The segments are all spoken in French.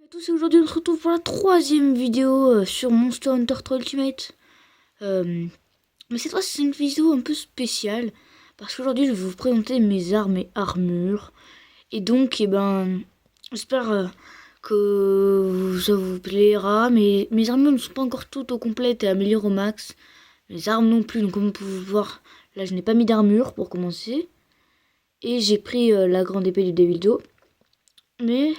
À tous et aujourd'hui on se retrouve pour la troisième vidéo sur Monster Hunter 3 Ultimate. Mais cette fois c'est une vidéo un peu spéciale parce qu'aujourd'hui je vais vous présenter mes armes et armures. Et donc j'espère que ça vous plaira. Mais mes armures ne sont pas encore toutes au complète et améliorées au max. Mes armes non plus, donc comme vous pouvez voir là je n'ai pas mis d'armure pour commencer. Et j'ai pris la grande épée du Devildo. Mais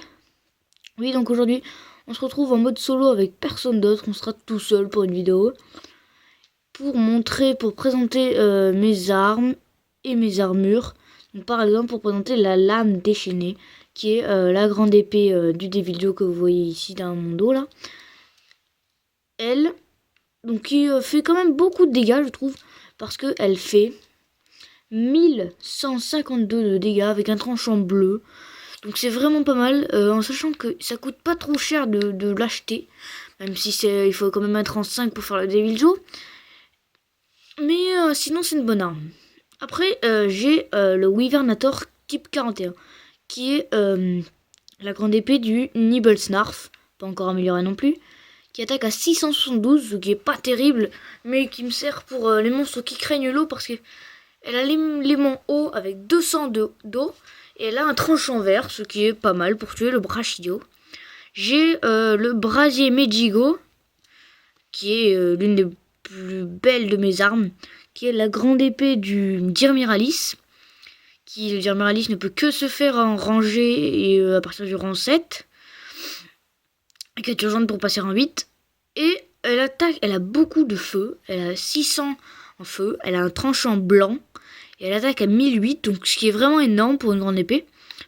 oui, donc aujourd'hui, on se retrouve en mode solo avec personne d'autre. On sera tout seul pour une vidéo. Pour présenter mes armes et mes armures. Donc, par exemple, pour présenter la lame déchaînée, qui est la grande épée du Devildo que vous voyez ici dans mon dos là. Elle, donc qui fait quand même beaucoup de dégâts, je trouve. Parce qu'elle fait 1152 de dégâts avec un tranchant bleu. Donc c'est vraiment pas mal, en sachant que ça coûte pas trop cher de l'acheter. Même si il faut quand même un 35 pour faire le Devildo. Mais sinon c'est une bonne arme. Après j'ai le Wyvernator type 41. Qui est la grande épée du Nibblesnarf. Pas encore améliorée non plus. Qui attaque à 672, ce qui est pas terrible. Mais qui me sert pour les monstres qui craignent l'eau. Parce que elle a l'aimant eau avec 200 d'eau. Et elle a un tranchant vert, ce qui est pas mal pour tuer le Brachidio. J'ai le brasier Mejigo, qui est l'une des plus belles de mes armes, qui est la grande épée du Dirmiralis. Le Dirmiralis ne peut que se faire en rangée et à partir du rang 7. Et qui est urgente pour passer en 8. Et elle a beaucoup de feu. Elle a 600 en feu. Elle a un tranchant blanc. Et elle attaque à 1008, donc ce qui est vraiment énorme pour une grande épée.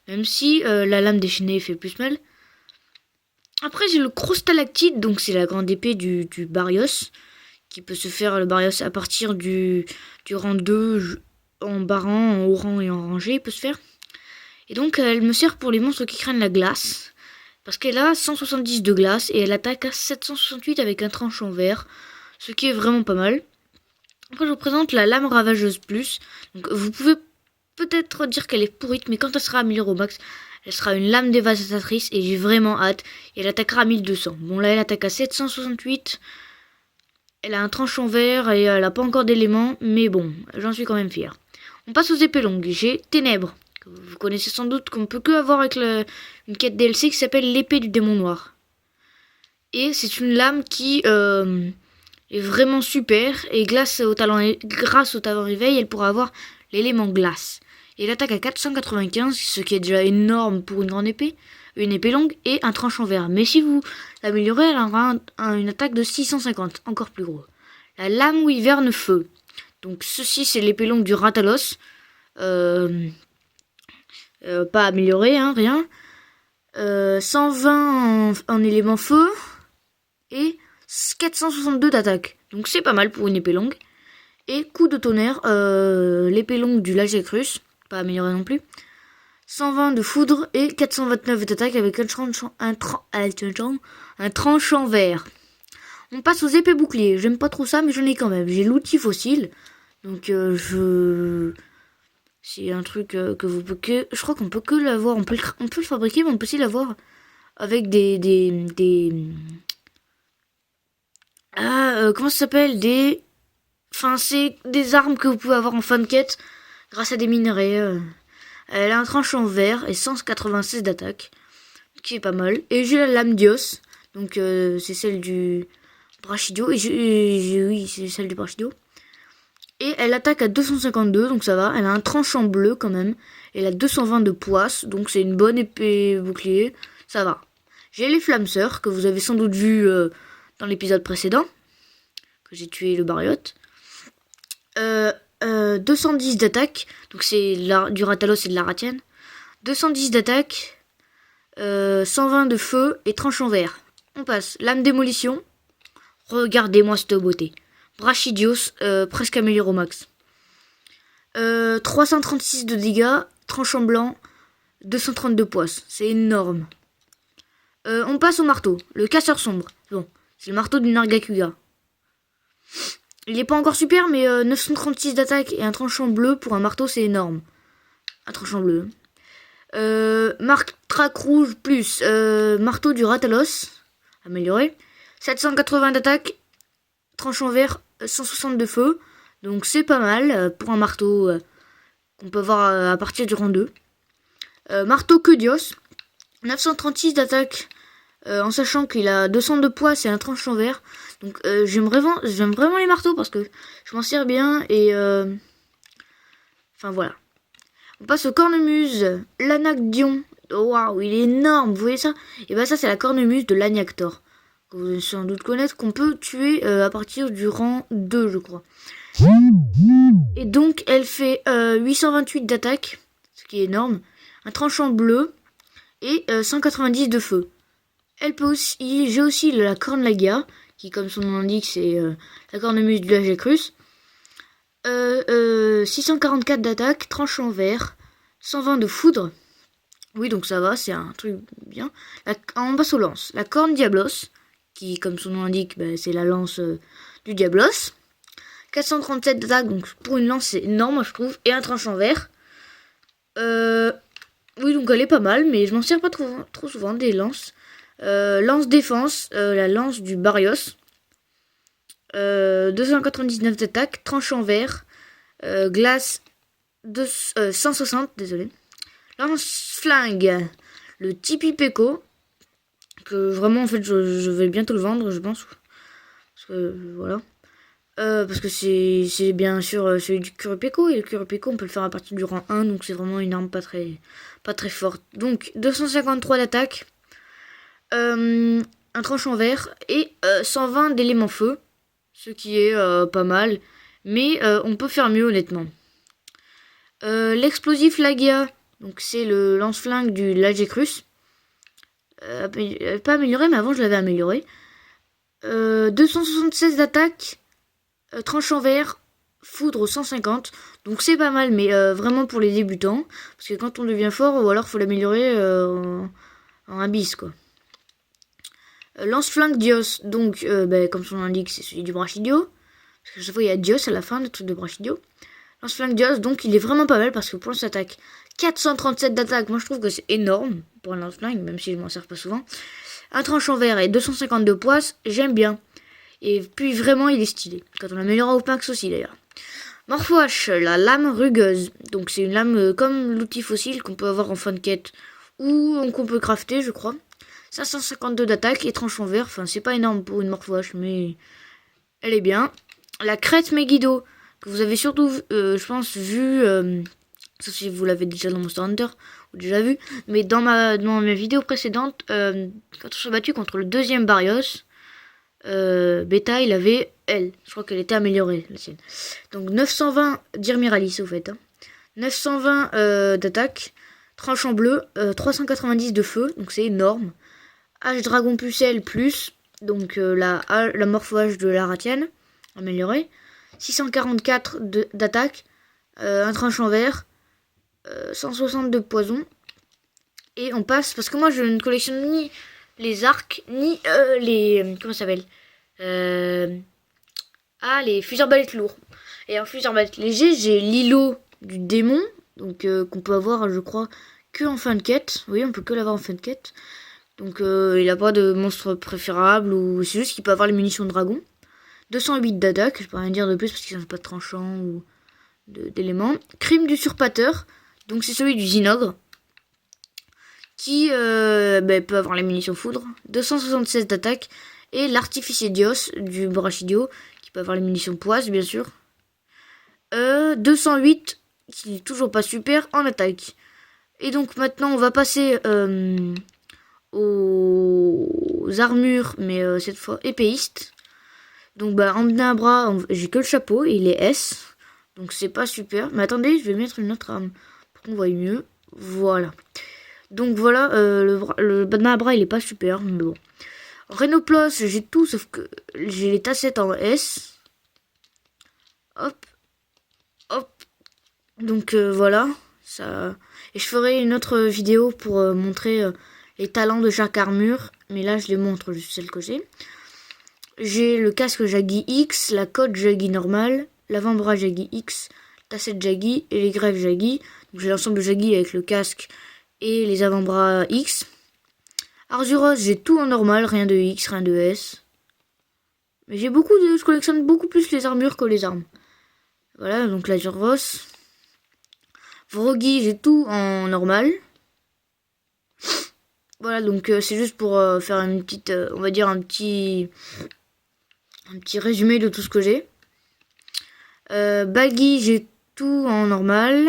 Même si la lame déchaînée fait plus mal. Après j'ai le Crostalactite, donc c'est la grande épée du Barrios. Qui peut se faire le Barrios à partir du rang 2 en baran, en haut rang et en rangée. Il peut se faire. Et donc elle me sert pour les monstres qui craignent la glace. Parce qu'elle a 170 de glace et elle attaque à 768 avec un tranchant vert. Ce qui est vraiment pas mal. Après, je vous présente la lame ravageuse plus. Donc, vous pouvez peut-être dire qu'elle est pourrite, mais quand elle sera améliorée au max, elle sera une lame dévastatrice et j'ai vraiment hâte. Et elle attaquera à 1200. Bon, là, elle attaque à 768. Elle a un tranchant vert et elle n'a pas encore d'éléments, mais bon, j'en suis quand même fière. On passe aux épées longues. J'ai Ténèbres, que vous connaissez sans doute, qu'on peut que avoir avec une quête DLC qui s'appelle l'épée du démon noir. Et c'est une lame qui est vraiment super. Et grâce au talent réveil, elle pourra avoir l'élément glace. Et elle attaque à 495, ce qui est déjà énorme pour une grande épée. Une épée longue et un tranchant vert. Mais si vous l'améliorez, elle aura une attaque de 650, encore plus gros. La lame Wyvern feu. Donc ceci, c'est l'épée longue du Ratalos. Pas améliorée, hein, rien. 120 en élément feu. Et 462 d'attaque. Donc c'est pas mal pour une épée longue. Et coup de tonnerre, l'épée longue du Lagecrus, pas améliorée non plus. 120 de foudre et 429 d'attaque avec un tranchant vert. On passe aux épées boucliers. J'aime pas trop ça, mais j'en ai quand même. J'ai l'outil fossile. Donc c'est un truc que vous pouvez que... Je crois qu'on peut que l'avoir. On peut le fabriquer, mais on peut aussi l'avoir avec comment ça s'appelle? Enfin, c'est des armes que vous pouvez avoir en fin de quête grâce à des minerais. Elle a un tranchant vert et 196 d'attaque, qui est pas mal. Et j'ai la lame Dios, donc c'est celle du Brachidio. Oui, c'est celle du Brachidio. Et elle attaque à 252, donc ça va. Elle a un tranchant bleu quand même. Elle a 220 de poisse, donc c'est une bonne épée bouclier. Ça va. J'ai les flamseurs, que vous avez sans doute vu dans l'épisode précédent, que j'ai tué le Barriot. 210 d'attaque, donc c'est du Ratalos et de la Ratienne. 210 d'attaque, 120 de feu et tranchant vert. On passe, lame démolition. Regardez-moi cette beauté. Brachidios, presque amélioré au max. 336 de dégâts, tranchant blanc, 232 poisse. C'est énorme. On passe au marteau, le casseur sombre. Bon, c'est le marteau du Nargacuga. Il n'est pas encore super, mais 936 d'attaque et un tranchant bleu pour un marteau, c'est énorme. Un tranchant bleu. Marque track rouge plus marteau du Ratalos, amélioré. 780 d'attaque, tranchant vert, 160 de feu. Donc c'est pas mal pour un marteau qu'on peut avoir à partir du rang 2. Marteau Quedios, 936 d'attaque, en sachant qu'il a 200 de poids, c'est un tranchant vert. Donc j'aime vraiment les marteaux parce que je m'en sers bien et enfin voilà. On passe au cornemuse, l'Anacdion. Waouh, il est énorme, vous voyez ça? Et bah ça c'est la cornemuse de l'Aniactor, que vous allez sans doute connaître, qu'on peut tuer à partir du rang 2 je crois. Et donc elle fait 828 d'attaque, ce qui est énorme, un tranchant bleu et 190 de feu. Elle peut aussi, j'ai aussi la Cornlagia, qui comme son nom l'indique c'est la cornemuse du Lagecrus. 644 d'attaque, tranchant vert, 120 de foudre. Oui, donc ça va, c'est un truc bien. On passe aux lances. La corne Diablos, qui comme son nom l'indique, bah, c'est la lance du Diablos. 437 d'attaque, donc pour une lance c'est énorme je trouve. Et un tranchant vert. Oui, donc elle est pas mal, mais je m'en sers pas trop souvent des lances. Lance défense, la lance du Barrios. 299 d'attaque, tranchant vert, glace 160, désolé. Lance flingue, le Tipi Peko, que vraiment en fait je vais bientôt le vendre je pense. Parce que voilà. Parce que c'est bien sûr celui du Curupeko, et le Curupeko on peut le faire à partir du rang 1, donc c'est vraiment une arme pas très forte. Donc 253 d'attaque, un tranchant vert et 120 d'éléments feu, ce qui est pas mal, mais on peut faire mieux honnêtement. L'explosif Lagia, donc c'est le lance-flingue du Lagecrus, pas amélioré mais avant je l'avais amélioré. 276 d'attaque, tranchant vert, foudre 150, donc c'est pas mal, mais vraiment pour les débutants, parce que quand on devient fort, ou alors faut l'améliorer en abyss quoi. Lance-flingue Dios, donc comme son nom l'indique, c'est celui du Brachidio, parce que chaque fois il y a Dios à la fin, le truc de Brachidio. Lance-flingue Dios, donc il est vraiment pas mal parce que pour l'attaque, 437 d'attaque, moi je trouve que c'est énorme pour un lance-flingue, même si je m'en sers pas souvent. Un tranchant vert et 250 de poisse, j'aime bien. Et puis vraiment il est stylé, quand on l'améliorera au pinx aussi d'ailleurs. Morphwash, la lame rugueuse, donc c'est une lame comme l'outil fossile qu'on peut avoir en fin de quête, ou qu'on peut crafter je crois. 552 d'attaque et tranchant vert, enfin c'est pas énorme pour une Morphwash, mais elle est bien. La crête Megiddo, que vous avez surtout, je pense, vu, sauf si vous l'avez déjà dans Monster Hunter, ou déjà vu, mais dans mes vidéos précédentes, quand on s'est battu contre le deuxième Barrios, Beta, il avait elle, je crois qu'elle était améliorée, la sienne. Donc 920 d'Irmiralis au fait, hein. 920 d'attaque, tranchant bleu, 390 de feu, donc c'est énorme. H Dragon Pucelle plus, donc la morphage de l'Aratienne, améliorée. 644 d'attaque, un tranchant vert, 160 de poison. Et on passe, parce que moi je ne collectionne ni les arcs, ni les... comment ça s'appelle les fusils arbalètes lourds. Et en fusil arbalète léger, j'ai l'îlot du démon, donc qu'on peut avoir, je crois, que en fin de quête. Oui, on peut que l'avoir en fin de quête. Donc il n'a pas de monstre préférable, ou c'est juste qu'il peut avoir les munitions de dragon. 208 d'attaque, je peux rien dire de plus parce qu'ils n'ont pas de tranchant ou d'éléments. Crime du Usurpateur, donc c'est celui du Zinogre, qui peut avoir les munitions foudre. 276 d'attaque. Et l'artificier Dios du Brachidio, qui peut avoir les munitions poisse, bien sûr. 208, qui n'est toujours pas super, en attaque. Et donc maintenant, on va passer aux armures, mais cette fois épéistes. Donc en bras, j'ai que le chapeau, et il est S. Donc c'est pas super. Mais attendez, je vais mettre une autre arme pour qu'on voie mieux. Voilà. Donc voilà, le bras il est pas super, mais bon. Rhinoplos, j'ai tout sauf que j'ai les tassettes en S. Hop. Hop. Donc voilà. Ça... Et je ferai une autre vidéo pour montrer les talents de chaque armure. Mais là je les montre juste celles que j'ai. J'ai le casque Jaggi X, la cote Jaggi normale, l'avant-bras Jaggi X, tassette Jaggi et les greffes Jaggi. Donc j'ai l'ensemble de Jaggi avec le casque et les avant-bras X. Arzuros, j'ai tout en normal, rien de X, rien de S. Mais je collectionne beaucoup plus les armures que les armes. Voilà, donc l'Arzuros. Vrogi, j'ai tout en normal. Voilà, donc c'est juste pour faire une petite, on va dire un petit résumé de tout ce que j'ai. Baggy, j'ai tout en normal.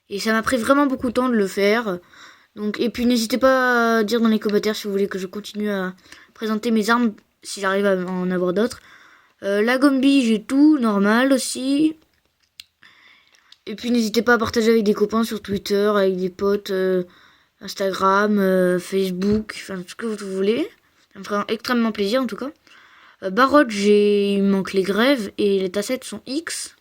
Et ça m'a pris vraiment beaucoup de temps de le faire. Donc, et puis n'hésitez pas à dire dans les commentaires si vous voulez que je continue à présenter mes armes, si j'arrive à en avoir d'autres. La Gombi, j'ai tout normal aussi. Et puis n'hésitez pas à partager avec des copains sur Twitter, avec des potes, Instagram, Facebook, enfin tout ce que vous voulez. Ça me ferait extrêmement plaisir en tout cas. Barod, il me manque les grèves et les tassettes sont X.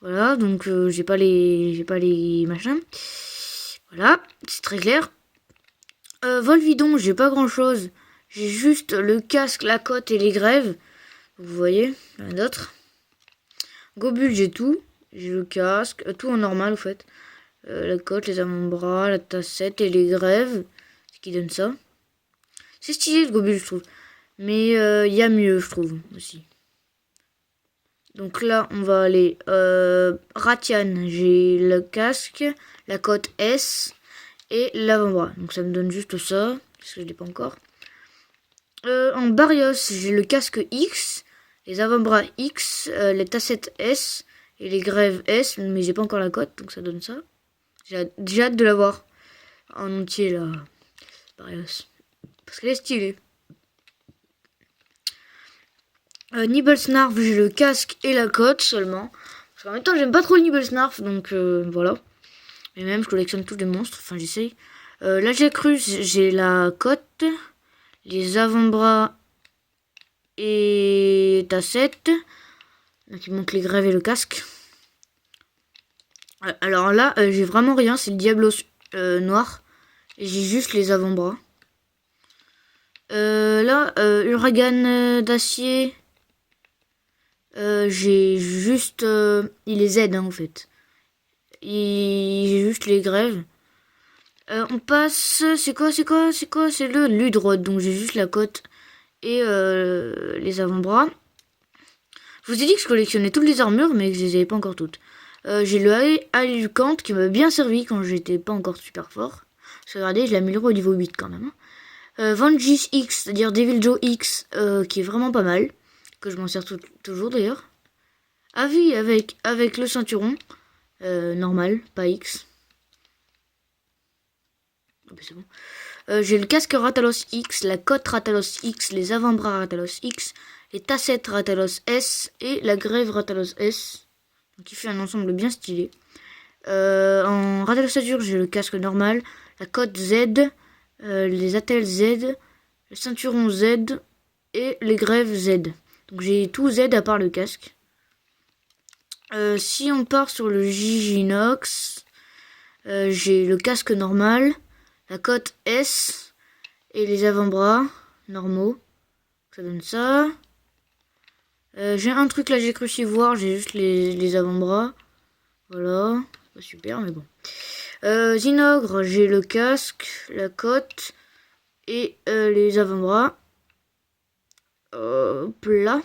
Voilà, donc j'ai pas les machins. Voilà, c'est très clair. Volvidon, j'ai pas grand chose. J'ai juste le casque, la cote et les grèves. Vous voyez, il y en a d'autres. Gobule, j'ai tout. J'ai le casque, tout en normal en fait. La cote, les avant-bras, la tassette et les grèves. Ce qui donne ça. C'est stylé le Gobule, je trouve. Mais il y a mieux, je trouve, aussi. Donc là, on va aller... Ratian, j'ai le casque, la cote S et l'avant-bras. Donc ça me donne juste ça, parce que je l'ai pas encore. En Barrios, j'ai le casque X, les avant-bras X, les tassettes S et les grèves S, mais j'ai pas encore la cote, donc ça donne ça. J'ai hâte de l'avoir en entier, là, Barrios. Parce qu'elle est stylée. Nibblesnarf, j'ai le casque et la cote seulement. Parce qu'en même temps, j'aime pas trop le Nibblesnarf, donc voilà. Mais même, je collectionne tous les monstres, enfin j'essaye. La Jacrus, j'ai la cote, les avant-bras et tassette. Donc il manque les grèves et le casque. Alors là, j'ai vraiment rien, c'est le Diablos noir. Et j'ai juste les avant-bras. Là, Uragan d'acier. J'ai juste... il est Z hein, en fait. J'ai juste les grèves. On passe... C'est quoi C'est le Ludrod. Donc j'ai juste la cote et les avant-bras. Je vous ai dit que je collectionnais toutes les armures, mais que je les avais pas encore toutes. J'ai le Alucant qui m'a bien servi quand j'étais pas encore super fort. Parce que regardez, je l'ai amélioré au niveau 8 quand même. Vangis X, c'est-à-dire Devil Joe X, qui est vraiment pas mal. Que je m'en sers toujours d'ailleurs. Avis avec le ceinturon. Normal, pas X. Oh, c'est bon. J'ai le casque Ratalos X, la cote Ratalos X, les avant-bras Ratalos X, les tassettes Ratalos S et la grève Ratalos S. Donc il fait un ensemble bien stylé. En Ratalos Azur, j'ai le casque normal, la cote Z, les attelles Z, le ceinturon Z et les grèves Z. Donc j'ai tout Z à part le casque. Si on part sur le Giginox, j'ai le casque normal, la cote S et les avant-bras normaux. Ça donne ça. J'ai un truc là, j'ai cru s'y voir, j'ai juste les avant-bras. Voilà, pas super mais bon. Zinogre, j'ai le casque, la cote et les avant-bras. Hop là.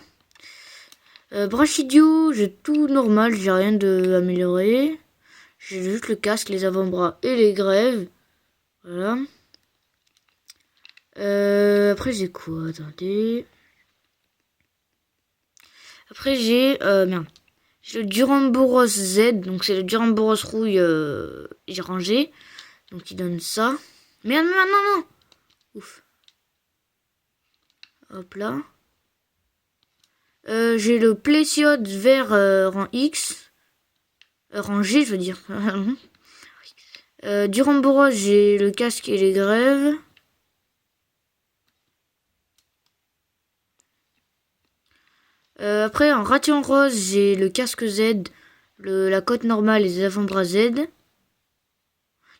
Brachidio, j'ai tout normal, j'ai rien de amélioré. J'ai juste le casque, les avant-bras et les grèves. Voilà. Après j'ai quoi? Attendez. Après j'ai merde. J'ai le Duramboros Z, donc c'est le Duramboros rouille j'ai rangé. Donc il donne ça. Merde, non. Ouf. Hop là. J'ai le Plésiode vert rang X. Rang G, je veux dire. Duramboros, j'ai le casque et les grèves. Après, en Ration Rose, j'ai le casque Z, la cote normale et les avant-bras Z.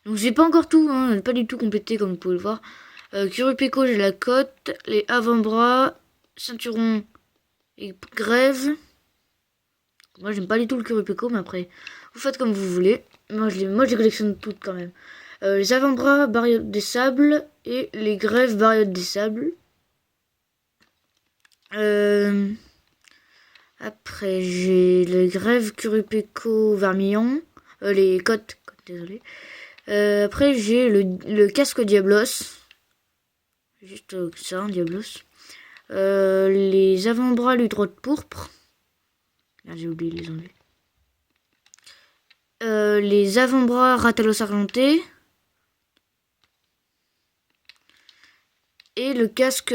Donc j'ai pas encore tout, hein, pas du tout complété comme vous pouvez le voir. Curupéco, j'ai la cote, les avant-bras, ceinturon et grève. Moi j'aime pas du tout le Curupéco, mais après, Vous faites comme vous voulez. Moi, je les collectionne toutes quand même. Les avant-bras, bariotes des sables. Et les grèves, bariotes des sables. Après, j'ai les grèves, curupéco, vermillon. Les côtes, désolé. Après, j'ai le casque Diablos. Juste ça, Diablos. Les avant-bras, l'hydrote pourpre. Ah, j'ai oublié de les enlever. Les avant-bras, Ratalos argenté. Et le casque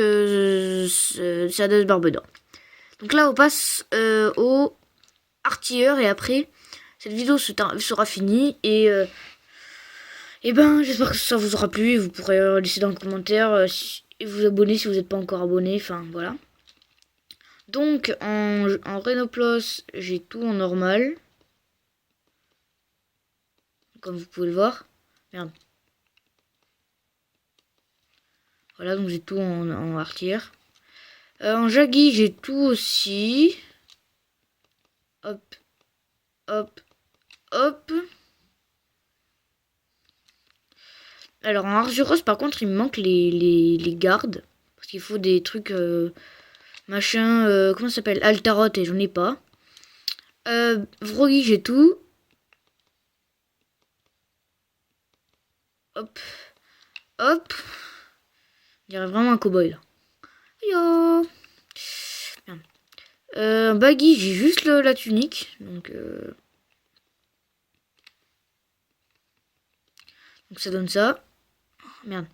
Sadas Barbedor. Donc là, on passe au artilleur. Et après, cette vidéo sera finie. Et ben, j'espère que ça vous aura plu. Vous pourrez laisser dans le commentaire et vous abonner si vous n'êtes pas encore abonné. Enfin, voilà. Donc, en Rhenoplos, j'ai tout en normal. Comme vous pouvez le voir. Merde. Voilà, donc j'ai tout en artilleur. En Jaggi, j'ai tout aussi. Hop. Hop. Hop. Alors, en Arzuros, par contre, il me manque les gardes. Parce qu'il faut des trucs... machin... comment ça s'appelle? Altarot, et j'en ai pas. Vrogi, j'ai tout. Hop. Hop. On dirait vraiment un cow-boy, là. Yo. Baggy, j'ai juste la tunique. Donc ça donne ça. Merde.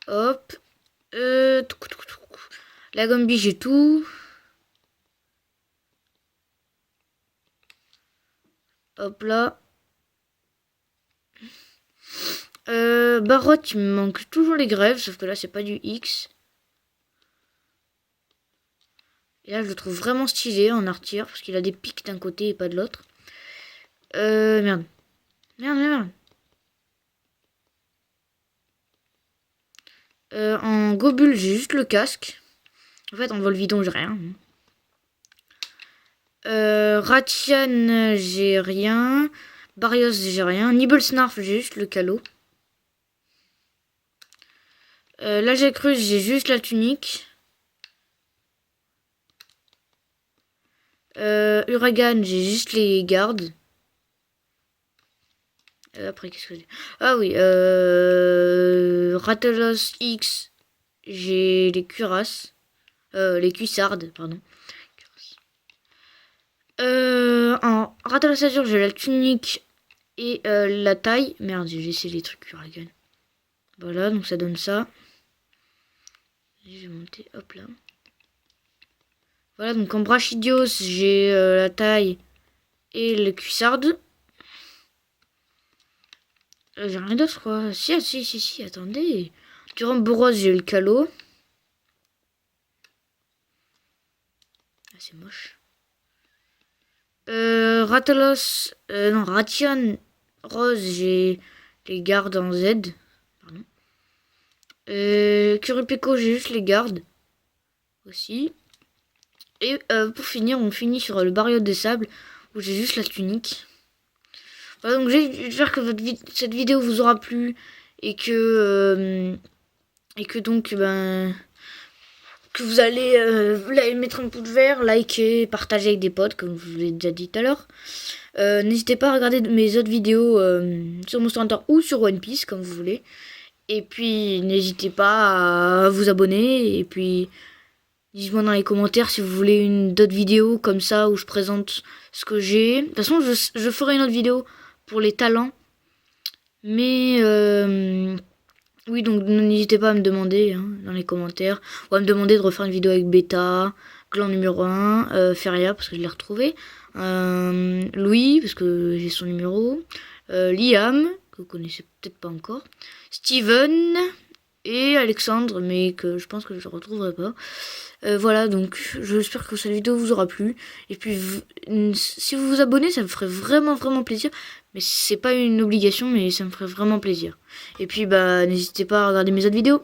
Hop. La Gombi, j'ai tout. Hop là. Barotte, il me manque toujours les grèves, sauf que là, c'est pas du X. Et là, je le trouve vraiment stylé en artilleur, parce qu'il a des pics d'un côté et pas de l'autre. Merde. Merde. En Gobule, j'ai juste le casque. En fait, en vol vidon, j'ai rien. Ratian, j'ai rien. Barrios, j'ai rien. Nibblesnarf, j'ai juste le calot. Là, j'ai cru, j'ai juste la tunique. Uragan, j'ai juste les gardes. Après, qu'est-ce que j'ai? Ah oui, Ratalos X, j'ai les cuirasses. Les cuissardes, pardon. En Ratalos Azur, j'ai la tunique et la taille. Merde, j'ai laissé les trucs Uragan. Voilà, donc ça donne ça. Je vais monter, hop là. Voilà, donc en Brachidios, j'ai la taille et le cuissarde. J'ai rien d'autre, quoi. Si, attendez. Durant Boros, j'ai le calot. Ah, c'est moche. Ratalos, non, Ration Rose, j'ai les gardes en Z. Pardon. Curupéco, j'ai juste les gardes. Aussi. Et pour finir, on finit sur le bariote des sables, où j'ai juste la tunique. Voilà, donc j'espère que cette vidéo vous aura plu et que donc que vous allez mettre un pouce vert, liker, partager avec des potes comme je vous l'ai déjà dit tout à l'heure. N'hésitez pas à regarder mes autres vidéos sur Monster Hunter ou sur One Piece comme vous voulez. Et puis n'hésitez pas à vous abonner et puis dites-moi dans les commentaires si vous voulez d'autres vidéos comme ça où je présente ce que j'ai. De toute façon, je ferai une autre vidéo pour les talents. Mais oui, donc n'hésitez pas à me demander dans les commentaires. Ou à me demander de refaire une vidéo avec Beta, Clan numéro 1, Feria parce que je l'ai retrouvé. Louis, parce que j'ai son numéro. Liam, que vous connaissez peut-être pas encore. Steven et Alexandre, mais que je pense que je ne retrouverai pas. Voilà, donc j'espère que cette vidéo vous aura plu. Et puis, si vous vous abonnez, ça me ferait vraiment plaisir. Mais c'est pas une obligation, mais ça me ferait vraiment plaisir. Et puis, n'hésitez pas à regarder mes autres vidéos.